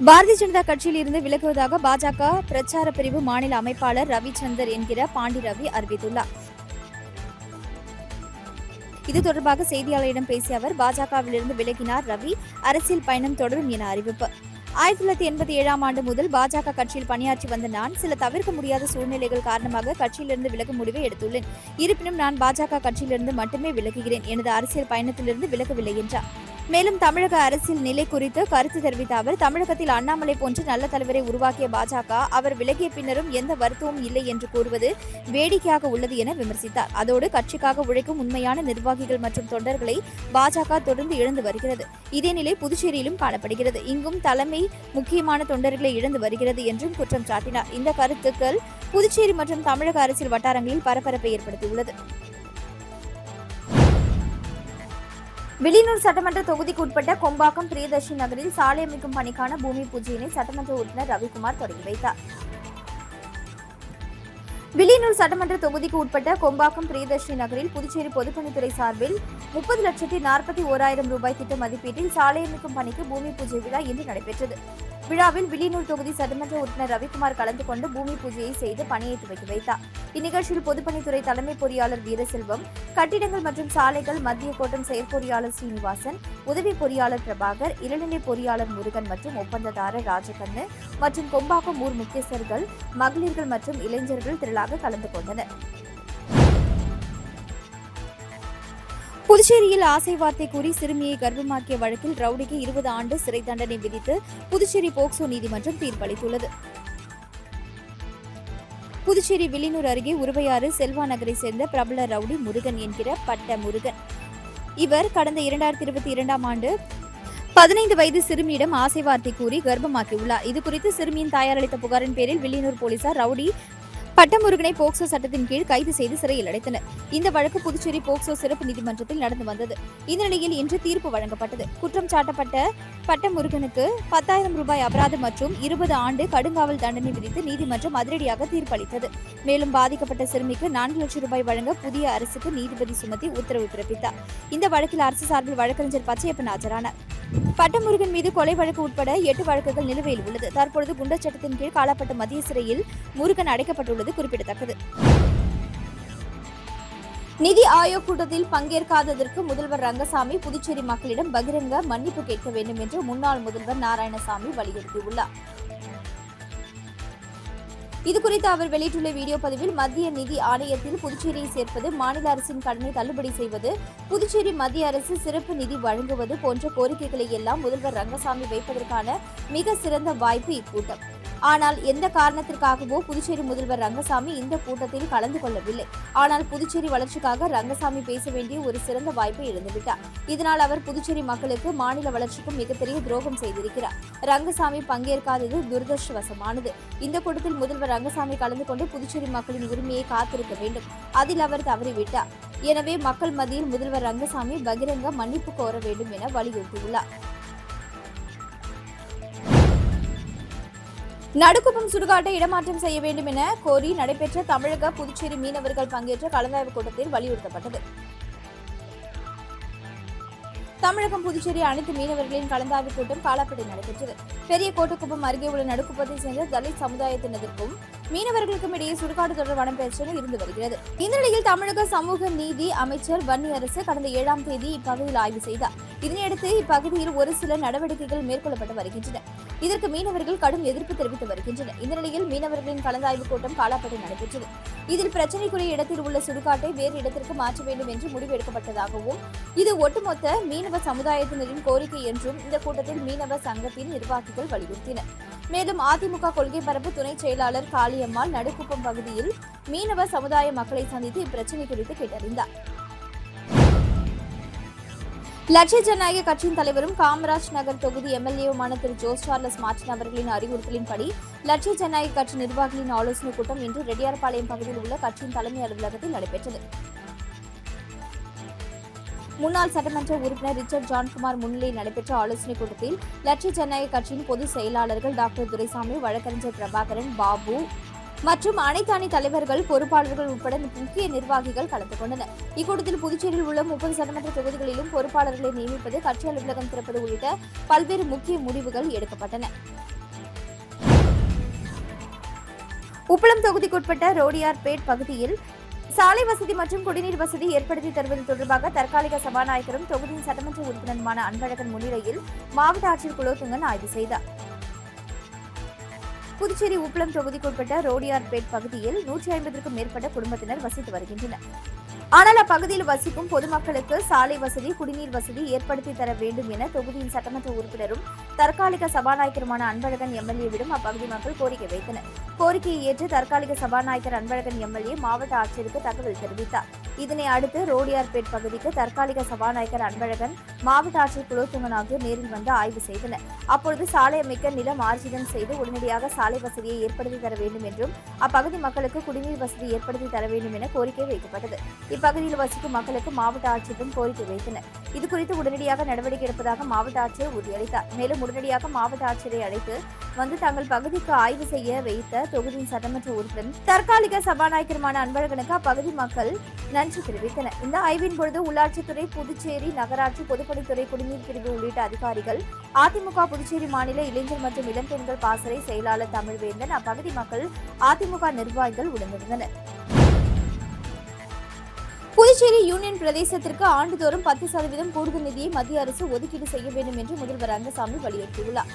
பாரதிய ஜனதா கட்சியில் இருந்து விலகுவதாக பாஜக பிரச்சார பிரிவு மாநில அமைப்பாளர் ரவிச்சந்தர் என்கிற பாண்டி ரவி அறிவித்துள்ளார். இது தொடர்பாக செய்தியாளரிடம் பேசிய அவர், பாஜகவிலிருந்து விலகினார் ரவி, அரசியல் பயணம் தொடரும் என அறிவிப்பு. 1987ஆம் ஆண்டு முதல் பாஜக கட்சியில் பணியாற்றி வந்த நான் சில தவிர்க்க முடியாத சூழ்நிலைகள் காரணமாக கட்சியிலிருந்து விலகும் முடிவை எடுத்துள்ளேன். இருப்பினும் நான் பாஜக கட்சியிலிருந்து மட்டுமே விலகுகிறேன். எனது அரசியல் பயணத்திலிருந்து விலகவில்லை என்றார். மேலும் தமிழக அரசியல் நிலை குறித்து கருத்து தெரிவித்த அவர், தமிழகத்தில் அண்ணாமலை போன்ற நல்ல தலைவரை உருவாக்கிய பாஜக அவர் விலகிய பின்னரும் எந்த வருத்தமும் இல்லை என்று கூறுவது வேடிக்கையாக உள்ளது என விமர்சித்தார். அதோடு கட்சிக்காக உழைக்கும் உண்மையான நிர்வாகிகள் மற்றும் தொண்டர்களை பாஜக தொடர்ந்து இழந்து வருகிறது. இதே நிலை புதுச்சேரியிலும் காணப்படுகிறது. இங்கும் தலைமை முக்கியமான தொண்டர்களை இழந்து வருகிறது என்றும் குற்றம் சாட்டினார். இந்த கருத்துக்கள் புதுச்சேரி மற்றும் தமிழக அரசியல் வட்டாரங்களில் பரபரப்பை ஏற்படுத்தியுள்ளது. வில்லியனூர் சட்டமன்ற தொகுதிக்கு உட்பட்ட கொம்பாக்கம் பிரியதர்ஷினி நகரில் சாலை அமைக்கும் பணிக்கான பூமி பூஜையினை சட்டமன்ற உறுப்பினர் ரவிக்குமார் தொடங்கி வைத்தார். வில்லியனூர் சட்டமன்ற தொகுதிக்கு உட்பட்ட கொம்பாக்கம் பிரியதர்ஷினி நகரில் புதுச்சேரி பொதுப்பணித்துறை சார்பில் 30,41,000 ரூபாய் திட்ட மதிப்பீட்டில் சாலை அமைக்கும் பணிக்கு பூமி பூஜை விழா இன்று நடைபெற்றது. விழாவில் வில்லியனூர் தொகுதி சட்டமன்ற உறுப்பினர் ரவிக்குமார் கலந்து கொண்டு பூமி பூஜையை செய்து பணியை துவக்கி வைத்தார். இந்நிகழ்ச்சியில் பொதுப்பணித்துறை தலைமை பொறியாளர் வீரசெல்வம், கட்டிடங்கள் மற்றும் சாலைகள் மத்திய கோட்டம் செயற்பொறியாளர் ஸ்ரீனிவாசன், உதவி பொறியாளர் பிரபாகர், இளநிலை பொறியாளர் முருகன் மற்றும் ஒப்பந்ததாரர் ராஜகண்ணு மற்றும் கொம்பாக்கம் ஊர் முக்கியஸ்தர்கள், மகளிர்கள் மற்றும் இளைஞர்கள் திரளாக கலந்து கொண்டனர். புதுச்சேரியில் ஆசை வார்த்தை கூறி சிறுமியை கர்ப்பமாக்கிய வழக்கில் ரவுடிக்கு 20 ஆண்டு சிறை தண்டனை விதித்து புதுச்சேரி போக்சோ நீதிமன்றம் தீர்ப்பளித்துள்ளது. புதுச்சேரி வில்லியனூர் அருகே உருவையாறு செல்வா நகரை சேர்ந்த பிரபல ரவுடி முருகன் என்கிற பட்ட முருகன். இவர் கடந்த 2022ஆம் ஆண்டு 15 வயது சிறுமியிடம் ஆசை வார்த்தை கூறி கர்ப்பமாக்கியுள்ளார். இதுகுறித்து சிறுமியின் தாயார் அளித்த புகாரின் பேரில் வில்லியனூர் போலீசார் ரவுடி பட்டமுருகனை போக்சோ சட்டத்தின் கீழ் கைது செய்து சிறையில் அடைத்தனர். இந்த வழக்கு புதுச்சேரி போக்சோ சிறப்பு நீதிமன்றத்தில் நடந்து வந்தது. இந்த நிலையில் இன்று தீர்ப்பு வழங்கப்பட்டது. குற்றம் சாட்டப்பட்ட பட்டமுருகனுக்கு 10,000 ரூபாய் அபராதம் மற்றும் 20 ஆண்டு கடுங்காவல் தண்டனை விதித்து நீதிமன்றம் அதிரடியாக தீர்ப்பளித்தது. மேலும் பாதிக்கப்பட்ட சிறுமிக்கு 4 லட்சம் ரூபாய் வழங்க புதிய அரசுக்கு நீதிபதி சுமத்தி உத்தரவு பிறப்பித்தார். இந்த வழக்கில் அரசு சார்பில் வழக்கறிஞர் பச்சையப்பன் ஆஜரானார். பட்டமுருகன் மீது கொலை வழக்கு உட்பட 8 வழக்குகள் நிலுவையில் உள்ளது. தற்பொழுது குண்டர் சட்டத்தின் கீழ் காலப்பட்ட மத்திய சிறையில் முருகன் அடைக்கப்பட்டுள்ளது குறிப்பிடத்தக்கது. நிதி ஆயோக் கூட்டத்தில் பங்கேற்காததற்கு முதல்வர் ரங்கசாமி புதுச்சேரி மக்களிடம் பகிரங்க மன்னிப்பு கேட்க வேண்டும் என்று முன்னாள் முதல்வர் நாராயணசாமி வலியுறுத்தியுள்ளார். இதுகுறித்து அவர் வெளியிட்டுள்ள வீடியோ பதிவில், மத்திய நிதி ஆணையத்தில் புதுச்சேரியை சேர்ப்பது, மாநில அரசின் கடனை தள்ளுபடி செய்வது, புதுச்சேரி மத்திய அரசு சிறப்பு நிதி வழங்குவது போன்ற கோரிக்கைகளை எல்லாம் முதல்வர் ரங்கசாமி வைப்பதற்கான மிக சிறந்த வாய்ப்பு இக்கூட்டம். ஆனால் எந்த காரணத்திற்காகவோ புதுச்சேரி முதல்வர் ரங்கசாமி இந்த கூட்டத்தில் கலந்து கொள்ளவில்லை. ஆனால் புதுச்சேரி வளர்ச்சிக்காக ரங்கசாமி பேச வேண்டிய ஒரு சிறந்த வாய்ப்பை இழந்துவிட்டார். இதனால் அவர் புதுச்சேரி மக்களுக்கு, மாநில வளர்ச்சிக்கும் மிகப்பெரிய துரோகம் செய்திருக்கிறார். ரங்கசாமி பங்கேற்காதது துரதிருஷ்டவசமானது. இந்த கூட்டத்தில் முதல்வர் ரங்கசாமி கலந்து கொண்டு புதுச்சேரி மக்களின் உரிமையை காத்திருக்க வேண்டும். அதில் அவர் தவறிவிட்டார். எனவே மக்கள் மத்தியில் முதல்வர் ரங்கசாமி பகிரங்க மன்னிப்பு கோர வேண்டும் என வலியுறுத்தியுள்ளார். நடுக்குப்பம் சுடுகாட்டை இடமாற்றம் செய்ய வேண்டும் என கோரி நடைபெற்ற தமிழக புதுச்சேரி மீனவர்கள் பங்கேற்ற கலந்தாய்வு கூட்டத்தில் வலியுறுத்தப்பட்டது. தமிழகம் புதுச்சேரி அனைத்து மீனவர்களின் கலந்தாய்வு கூட்டம் காலாப்பட்டில் நடைபெற்றது. பெரிய கோட்டக்குப்பம் அருகே உள்ள நடுக்குப்பத்தை சேர்ந்த தலித் சமுதாயத்தினருக்கும் மீனவர்களுக்கும் இடையே சுடுகாடு தொடர்பான பிரச்சனை இருந்து வருகிறது. இந்த நிலையில் தமிழக சமூக நீதி அமைச்சர் வன்னியரசு கடந்த 7ஆம் தேதி இப்பகுதியில் ஆய்வு செய்தார். இதனையடுத்து இப்பகுதியில் ஒரு சில நடவடிக்கைகள் மேற்கொள்ளப்பட்டு வருகின்றன. இதற்கு மீனவர்கள் கடும் எதிர்ப்பு தெரிவித்து வருகின்றனர். இந்த நிலையில் மீனவர்களின் கலந்தாய்வு கூட்டம் காலாப்பட்டில் நடைபெற்றது. இதில் பிரச்சனைக்குரிய இடத்தில் உள்ள சுடுகாட்டை வேறு இடத்திற்கு மாற்ற வேண்டும் என்று முடிவு எடுக்கப்பட்டதாகவும், இது ஒட்டுமொத்த மீனவ சமுதாயத்தினரின் கோரிக்கை என்றும் இந்த கூட்டத்தில் மீனவ சங்கத்தின் நிர்வாகிகள் வலியுறுத்தினர். மேலும் அதிமுக கொள்கை பரப்பு துணை செயலாளர் காளியம்மாள் நடுக்குப்பம் பகுதியில் மீனவ சமுதாய மக்களை சந்தித்து இப்பிரச்சனை குறித்து கேட்டறிந்தார். லட்சிய ஜனநாயக கட்சியின் தலைவரும் காமராஜ் நகர் தொகுதி எம்எல்ஏவுமான திரு ஜோஸ் சார்லஸ் மார்டின் அவர்களின் அறிவுறுத்தலின்படி லட்சிய ஜனநாயக கட்சி நிர்வாகிகளின் ஆலோசனைக் கூட்டம் இன்று ரெட்டியார்பாளையம் பகுதியில் உள்ள கட்சியின் தலைமை அலுவலகத்தில் நடைபெற்றது. முன்னாள் சட்டமன்ற உறுப்பினர் ரிச்சர்ட் ஜான்குமார் முன்னிலையில் நடைபெற்ற ஆலோசனைக் கூட்டத்தில் லட்சிய ஜனநாயக கட்சியின் பொதுச் செயலாளர்கள் டாக்டர் துரைசாமி, வழக்கறிஞர் பிரபாகரன், பாபு மற்றும் அனைத்து அணி தலைவர்கள், பொறுப்பாளர்கள் உட்பட முக்கிய நிர்வாகிகள் கலந்து கொண்டனர். இக்கூட்டத்தில் புதுச்சேரியில் உள்ள 30 சட்டமன்ற தொகுதிகளிலும் பொறுப்பாளர்களை நியமிப்பது, கட்சி அலுவலகம் திறப்பது உள்ளிட்ட பல்வேறு முக்கிய முடிவுகள் எடுக்கப்பட்டன. உப்பளம் தொகுதிக்குட்பட்ட ரோடியார்பேட் பகுதியில் சாலை வசதி மற்றும் குடிநீர் வசதி ஏற்படுத்தி தருவது தொடர்பாக தற்காலிக சபாநாயகரும் தொகுதியின் சட்டமன்ற உறுப்பினருமான அன்பழகன் முன்னிலையில் மாவட்ட ஆட்சியர் குலோத்துங்கன் ஆய்வு செய்தார். புதுச்சேரி உப்பளம் தொகுதிக்குட்பட்ட ரோடியார்பேட் பகுதியில் 150க்கும் மேற்பட்ட குடும்பத்தினர் வசித்து வருகின்றனர். ஆனால் அப்பகுதியில் வசிக்கும் பொதுமக்களுக்கு சாலை வசதி, குடிநீர் வசதி ஏற்படுத்தி தர வேண்டும் என தொகுதியின் சட்டமன்ற உறுப்பினரும் தற்காலிக சபாநாயகருமான அன்பழகன் எம்எல்ஏவிடம் அப்பகுதி மக்கள் கோரிக்கை வைத்தனர். கோரிக்கையை ஏற்று தற்காலிக சபாநாயகர் அன்பழகன் எம்எல்ஏ மாவட்ட ஆட்சியருக்கு தகவல் தெரிவித்தார். இதனை அடுத்து ரோடியார்பேட் பகுதிக்கு தற்காலிக சபாநாயகர் அன்பழகன், மாவட்ட ஆட்சியர் குலோத்துங்கன் ஆகியோர் நேரில் வந்து ஆய்வு செய்தனர். அப்பொழுது சாலை அமைக்க நிலம் ஆர்ஜிதம் செய்து உடனடியாக சாலை வசதியை ஏற்படுத்தி தர வேண்டும் என்றும் அப்பகுதி மக்களுக்கு குடிநீர் வசதி ஏற்படுத்தி தர வேண்டும் என கோரிக்கை வைக்கப்பட்டது. இப்பகுதியில் வசிக்கும் மக்களுக்கு மாவட்ட ஆட்சியரும் கோரிக்கை வைத்தனர். இதுகுறித்து உடனடியாக நடவடிக்கை எடுப்பதாக மாவட்ட ஆட்சியர் உறுதியளித்தார். மேலும் உடனடியாக மாவட்ட ஆட்சியரை அழைத்து வந்து தங்கள் பகுதிக்கு ஆய்வு செய்ய வைத்த தொகுதியின் சட்டமன்ற உறுப்பினர் தற்காலிக சபாநாயகருமான அன்பழகனுக்கு அப்பகுதி மக்கள் நன்றி தெரிவித்தனர். இந்த ஆய்வின் பொழுது உள்ளாட்சித்துறை, புதுச்சேரி நகராட்சி பொதுப்பணித்துறை, குடிநீர் பிரிவு உள்ளிட்ட அதிகாரிகள், அதிமுக புதுச்சேரி மாநில இளைஞர் மற்றும் இளம்பெண்கள் பாசறை செயலாளர் தமிழ்வேந்தன், அப்பகுதி மக்கள், அதிமுக நிர்வாகிகள் உடனிருந்தனர். புதுச்சேரி யூனியன் பிரதேசத்திற்கு ஆண்டுதோறும் 10% கூடுதல் நிதியை மத்திய அரசு ஒதுக்கீடு செய்ய வேண்டும் என்று முதல்வர் ரங்கசாமி வலியுறுத்தியுள்ளார்.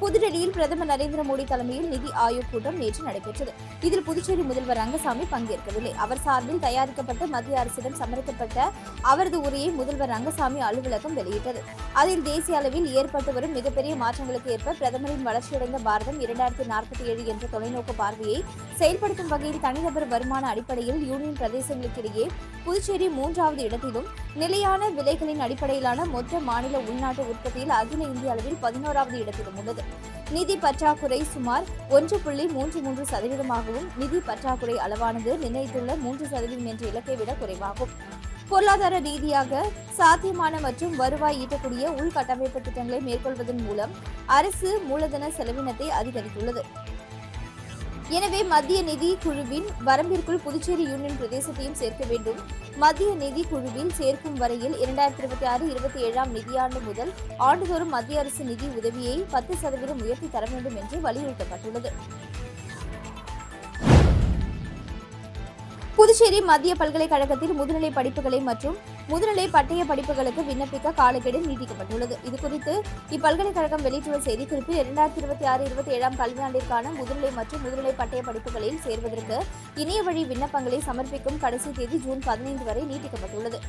புதுடெல்லியில் பிரதமர் நரேந்திர மோடி தலைமையில் நிதி ஆயோக் கூட்டம் நேற்று நடைபெற்றது. இதில் புதுச்சேரி முதல்வர் ரங்கசாமி பங்கேற்கவில்லை. அவர் சார்பில் தயாரிக்கப்பட்ட மத்திய அரசிடம் சமர்ப்பிக்கப்பட்ட அவரது உரையை முதல்வர் ரங்கசாமி அலுவலகம் வெளியிட்டது. அதில் தேசிய அளவில் ஏற்பட்டு வரும் மிகப்பெரிய மாற்றங்களுக்கு ஏற்ப பிரதமரின் வளர்ச்சியடைந்த பாரதம் 2047 என்ற தொலைநோக்கு பார்வையை செயல்படுத்தும் வகையில் தனிநபர் வருமான அடிப்படையில் யூனியன் பிரதேசங்களுக்கிடையே புதுச்சேரி 3வது இடத்திலும், நிலையான விலைகளின் அடிப்படையிலான மொத்த மாநில உள்நாட்டு உற்பத்தியில் அகில இந்திய அளவில் 11வது இடத்திலும் உள்ளது. நிதி பற்றாக்குறை சுமார் 1.33%, நிதி பற்றாக்குறை அளவானது நிர்ணயித்துள்ள 3% என்ற இலக்கை விட குறைவாகும். பொருளாதார ரீதியாக சாத்தியமான மற்றும் வருவாய் ஈட்டக்கூடிய உள்கட்டமைப்பு திட்டங்களை மேற்கொள்வதன் மூலம் அரசு மூலதன செலவினத்தை அதிகரித்துள்ளது. எனவே மத்திய நிதி குழுவின் வரம்பிற்குள் புதுச்சேரி யூனியன் பிரதேசத்தையும் சேர்க்க வேண்டும். மத்திய நிதி குழுவில் சேர்க்கும் வரையில் 2026-27 நிதியாண்டு முதல் ஆண்டுதோறும் மத்திய அரசு நிதி உதவியை 10% உயர்த்தி தர வேண்டும் என்று வலியுறுத்தப்பட்டுள்ளது. புதுச்சேரி மத்திய பல்கலைக்கழகத்தில் முதுநிலை படிப்புகளை மற்றும் முதுநிலை பட்டய படிப்புகளுக்கு விண்ணப்பிக்க காலக்கெடு நீட்டிக்கப்பட்டுள்ளது. இதுகுறித்து இப்பல்கலைக்கழகம் வெளியிட்டுள்ள செய்திக்குறிப்பில் 2026-27 கல்வியாண்டிற்கான முதுநிலை மற்றும் முதுநிலை பட்டய படிப்புகளில் சேர்வதற்கு இணைய வழி விண்ணப்பங்களை சமர்ப்பிக்கும் கடைசி தேதி ஜூன் 15 வரை நீட்டிக்கப்பட்டுள்ளது.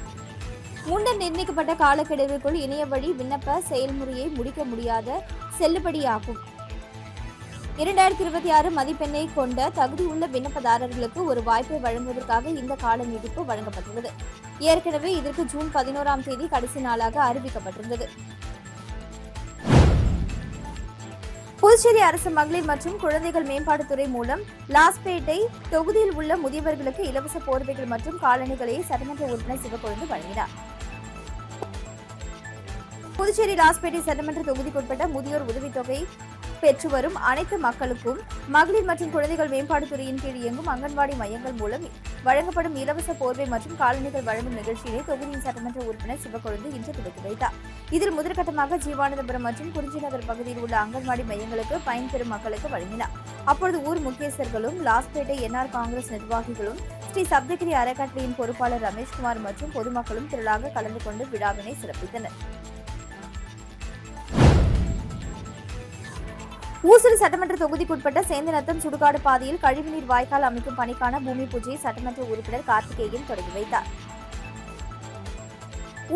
முன்னர் நிர்ணயிக்கப்பட்ட காலக்கெடுவிற்குள் இணைய வழி விண்ணப்ப செயல்முறையை முடிக்க முடியாத செல்லுபடியாகும். 2026 மதிப்பெண்ணை கொண்ட தகுதியுள்ள விண்ணப்பதாரர்களுக்கு ஒரு வாய்ப்பை வழங்குவதற்காக இந்த கால நீட்டிப்பு வழங்கப்பட்டுள்ளது. ஏற்கனவே இதற்கு ஜூன் 11ஆம் தேதி கடைசி நாளாக அறிவிக்கப்பட்டிருந்தது. புதுச்சேரி அரசு மகளிர் மற்றும் குழந்தைகள் மேம்பாட்டுத்துறை மூலம் லாஸ்பேட்டை தொகுதியில் உள்ள முதியவர்களுக்கு இலவச போர்வைகள் மற்றும் காலணிகளை சட்டமன்ற உறுப்பினர் சிவக்கொழுந்து வழங்கினார். புதுச்சேரி லாஸ்பேட்டை சட்டமன்ற தொகுதிக்குட்பட்ட முதியோர் உதவித்தொகை பெற்று வரும் அனைத்து மக்களுக்கும் மகளிர் மற்றும் குழந்தைகள் மேம்பாட்டுத்துறையின் கீழ் இயங்கும் அங்கன்வாடி மையங்கள் மூலம் வழங்கப்படும் இலவச போர்வை மற்றும் காலணிகள் வழங்கும் நிகழ்ச்சியினை தொகுதியின் சட்டமன்ற உறுப்பினர் சிவக்கொழுந்து இன்று துவக்கி வைத்தார். இதில் முதற்கட்டமாக ஜீவானந்தபுரம் மற்றும் குறிஞ்சிநகர் பகுதியில் உள்ள அங்கன்வாடி மையங்களுக்கு பயன்பெறும் மக்களுக்கு வழங்கினார். அப்பொழுது ஊர் முக்கியஸ்தர்களும், லாஸ்பேட்டை என்ஆர் காங்கிரஸ் நிர்வாகிகளும், ஸ்ரீ சப்தகிரி அறக்கட்டளையின் பொறுப்பாளர் ரமேஷ்குமார் மற்றும் பொதுமக்களும் திரளாக கலந்து கொண்டு விழாவினை சிறப்பித்தனர். ஊசுடு சட்டமன்ற தொகுதிக்குட்பட்ட சேந்தநத்தம் சுடுகாடு பாதையில் கழிவுநீர் வாய்க்கால் அமைக்கும் பணிக்கான பூமி பூஜையை சட்டமன்ற உறுப்பினர் கார்த்திகேயன் தொடங்கி வைத்தார்.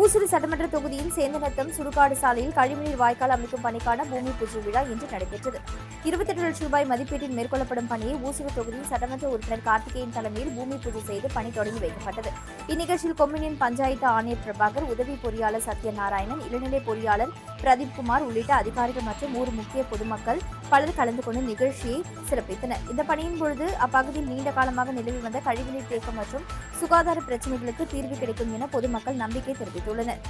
ஊசுடு சட்டமன்ற தொகுதியின் சேந்தநத்தம் சுடுகாடு சாலையில் கழிவுநீர் வாய்க்கால் அமைக்கும் பணிக்கான பூமி பூஜை விழா இன்று நடைபெற்றது. 28 லட்சம் ரூபாய் மதிப்பீட்டில் மேற்கொள்ளப்படும் பணியை ஊசுடு தொகுதியின் சட்டமன்ற உறுப்பினர் கார்த்திகேயன் தலைமையில் பூமி பூஜை செய்து பணி தொடங்கி வைக்கப்பட்டது. இந்நிகழ்ச்சியில் கொம்யூனியன் பஞ்சாயத்து ஆணையர் பிரபாகர், உதவி பொறியாளர் சத்யநாராயணன், இளநிலை பொறியாளர் பிரதீப்குமார் உள்ளிட்ட அதிகாரிகள் மற்றும் ஊர் முக்கிய பொதுமக்கள் பலர் கலந்து கொண்டு நிகழ்ச்சியை சிறப்பித்தனர். இந்த பணியின் பொழுது அப்பகுதியில் நீண்ட காலமாக நிலவி வந்த கழிவுநீர் தேக்கம் மற்றும் சுகாதார பிரச்சினைகளுக்கு தீர்வு கிடைக்கும் என பொதுமக்கள் நம்பிக்கை தெரிவித்துள்ளனர்.